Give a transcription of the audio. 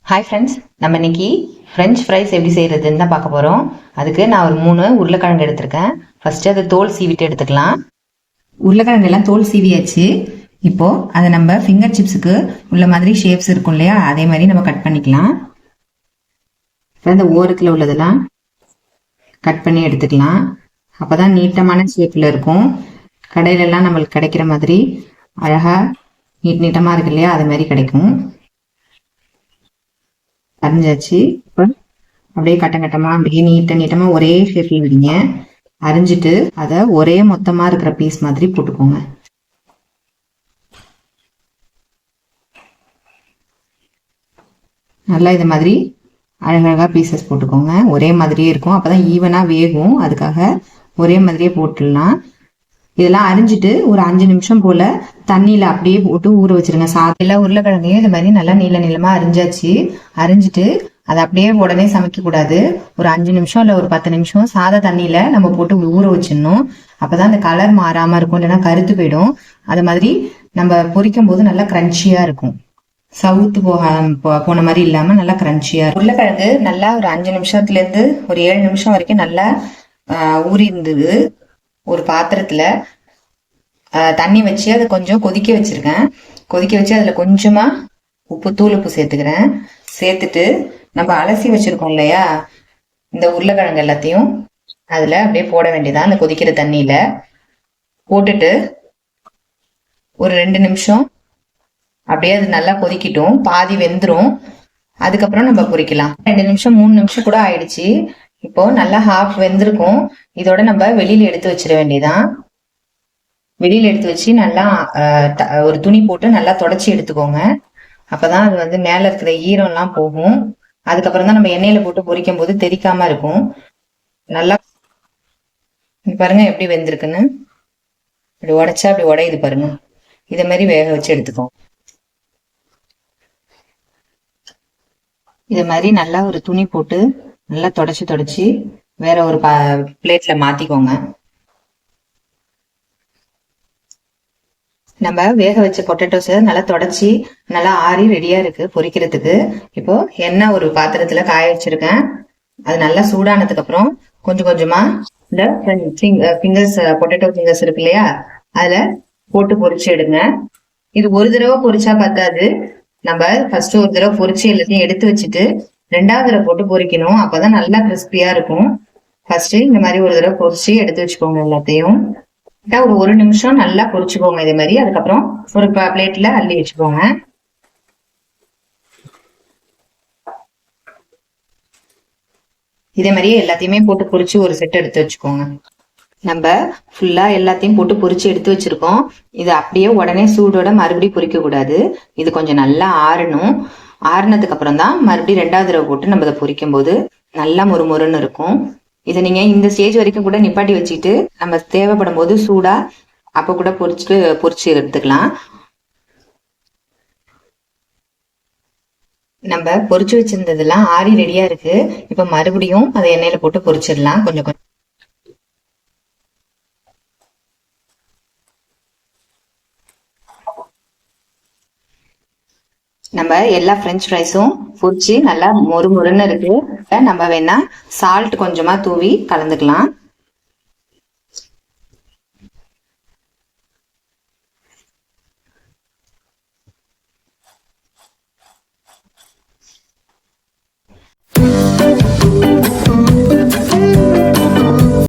Hi friends, நம்ம இன்னைக்கு French fries எப்படி செய்யறதுன்னு தான் பார்க்க போகிறோம். அதுக்கு நான் ஒரு 3 உருளைக்கிழங்கு எடுத்திருக்கேன். ஃபர்ஸ்ட் அதை தோல் சீவிட்டு எடுத்துக்கலாம். உருளைக்கிழங்கு எல்லாம் தோல் சீவியாச்சு. இப்போ அதை நம்ம ஃபிங்கர் சிப்ஸுக்கு உள்ள மாதிரி ஷேப்ஸ் இருக்கும் இல்லையா, அதே மாதிரி நம்ம கட் பண்ணிக்கலாம். இந்த ஓரத்தில் உள்ளதெல்லாம் கட் பண்ணி எடுத்துக்கலாம். அப்போதான் நீட்டமான ஷேப்பில் இருக்கும். கடையிலெல்லாம் நம்மளுக்கு கிடைக்கிற மாதிரி அழகாக நீட்டமாக இருக்கு இல்லையா, அது மாதிரி கிடைக்கும். அரிஞ்சாச்சு. இப்போ அப்படியே கட்டமா அப்படியே நீட்டமா ஒரே ஷேப்ல விடுங்க. அரிஞ்சிட்டு அதை ஒரே மொத்தமா இருக்கிற பீஸ் மாதிரி போட்டுக்கோங்க. நல்லா இது மாதிரி அழகழகா பீசஸ் போட்டுக்கோங்க. ஒரே மாதிரியே இருக்கும், அப்பதான் ஈவனா வேகும். அதுக்காக ஒரே மாதிரியே போட்டுடலாம். இதெல்லாம் அரிஞ்சிட்டு ஒரு 5 நிமிஷம் போல தண்ணியில அப்படியே போட்டு ஊற வச்சிருங்க. சாதம் உருளைக்கிழங்கையும் இது மாதிரி நல்லா நீளமா அரிஞ்சாச்சு. அரிஞ்சிட்டு அதை அப்படியே உடனே சமைக்க கூடாது. ஒரு 5 நிமிஷம் இல்ல ஒரு 10 நிமிஷம் சாத தண்ணியில நம்ம போட்டு ஊற வச்சிடணும். அப்பதான் அந்த கலர் மாறாம இருக்கும், இல்லைன்னா கருத்து போயிடும். அது மாதிரி நம்ம பொரிக்கும் போது நல்லா கிரன்ச்சியா இருக்கும். சவுத்து போன மாதிரி இல்லாம நல்லா கிரன்ச்சியா இருக்கும். உருளைக்கிழங்கு நல்லா ஒரு 5 நிமிஷத்துல இருந்து ஒரு 7 நிமிஷம் வரைக்கும் நல்லா ஊறி இருந்தது. ஒரு பாத்திரத்துல தண்ணி வச்சு அதை கொஞ்சம் கொதிக்க வச்சிருக்கேன். கொதிக்க வச்சு அதுல கொஞ்சமா தூள் உப்பு சேர்த்துக்கிறேன். சேர்த்துட்டு நம்ம அலசி வச்சிருக்கோம் இல்லையா இந்த உருளைக்கிழங்கு எல்லாத்தையும் அதுல அப்படியே போட வேண்டியதான். அந்த கொதிக்கிற தண்ணியில போட்டுட்டு ஒரு 2 நிமிஷம் அப்படியே அது நல்லா கொதிக்கட்டும். பாதி வெந்துரும். அதுக்கப்புறம் நம்ம பொரிக்கலாம். 2 நிமிஷம் 3 நிமிஷம் கூட ஆயிடுச்சு. இப்போ நல்லா ஹாஃப் வெந்திருக்கும். இதோட நம்ம வெளியில எடுத்து வச்சிட வேண்டியதான். வெளியில எடுத்து வச்சு நல்லா ஒரு துணி போட்டு நல்லா தொடச்சி எடுத்துக்கோங்க. அப்பதான் அது வந்து மேல இருக்கிற ஈரம் எல்லாம் போகும். அதுக்கப்புறம் தான் நம்ம எண்ணெயில போட்டு பொரிக்கும் போது தெறிக்காம இருக்கும். நல்லா பாருங்க எப்படி வெந்திருக்குன்னு. இப்படி உடைச்சா அப்படி உடையுது பாருங்க. இதை மாதிரி வேக வச்சு எடுத்துக்கோங்க. இது மாதிரி நல்லா ஒரு துணி போட்டு நல்லா தொடச்சி வேற ஒரு பிளேட்ல மாத்திக்கோங்க. நம்ம வேக வச்ச பொட்டேட்டோஸ் நல்லா தொடச்சி நல்லா ஆறி ரெடியா இருக்கு பொரிக்கிறதுக்கு. இப்போ எண்ணெய் ஒரு பாத்திரத்துல காய வச்சிருக்கேன். அது நல்லா சூடானதுக்கு அப்புறம் கொஞ்சம் கொஞ்சமா இந்த ஃபிங்கர்ஸ் பொட்டேட்டோ ஃபிங்கர்ஸ் இருக்கு இல்லையா, அதுல போட்டு பொரிச்சு எடுங்க. இது ஒரு தடவை பொரிச்சா பத்தாது. நம்ம ஃபர்ஸ்ட் ஒரு தடவை பொரிச்சு எல்லாத்தையும் எடுத்து வச்சுட்டு 2வது தடவை போட்டு பொரிக்கணும். அப்பதான் நல்லா கிறிஸ்பியா இருக்கும். ஃபர்ஸ்ட் இந்த மாதிரி ஒரு தடவை பொரிச்சு எடுத்து வச்சுக்கோங்க. எல்லாத்தையும் ஒரு 1 நிமிஷம் நல்லா பொரிச்சுக்கோங்க இதே மாதிரி. அதுக்கப்புறம் ஒரு பிளேட்ல அள்ளி வச்சுக்கோங்க. இதே மாதிரியே எல்லாத்தையுமே போட்டு பொரிச்சு ஒரு செட் எடுத்து வச்சுக்கோங்க. நம்ம ஃபுல்லா எல்லாத்தையும் போட்டு பொரிச்சு எடுத்து வச்சிருக்கோம். இது அப்படியே உடனே சூடோட மறுபடியும் பொரிக்க கூடாது. இது கொஞ்சம் நல்லா ஆறணும். ஆறுனதுக்கு அப்புறம் தான் மறுபடியும் 2வது தடவை போட்டு நம்ம இதை பொரிக்கும் போது நல்லா மொறுமொறுன்னு இருக்கும். இதை நீங்க இந்த ஸ்டேஜ் வரைக்கும் கூட நிப்பாட்டி வச்சுட்டு நம்ம தேவைப்படும் போது சூடா அப்ப கூட பொரிச்சு எடுத்துக்கலாம். நம்ம பொரிச்சு வச்சிருந்ததெல்லாம் ஆறி ரெடியா இருக்கு. இப்ப மறுபடியும் அதை எண்ணெயில போட்டு பொரிச்சிடலாம். கொஞ்சம் கொஞ்சம் நம்ம எல்லா பிரெஞ்ச் ஃப்ரைஸும் பொரிச்சு நல்லா மொறுமொறுன்னு இருக்கு. நம்ம வேணா சால்ட் கொஞ்சமா தூவி கலந்துக்கலாம்.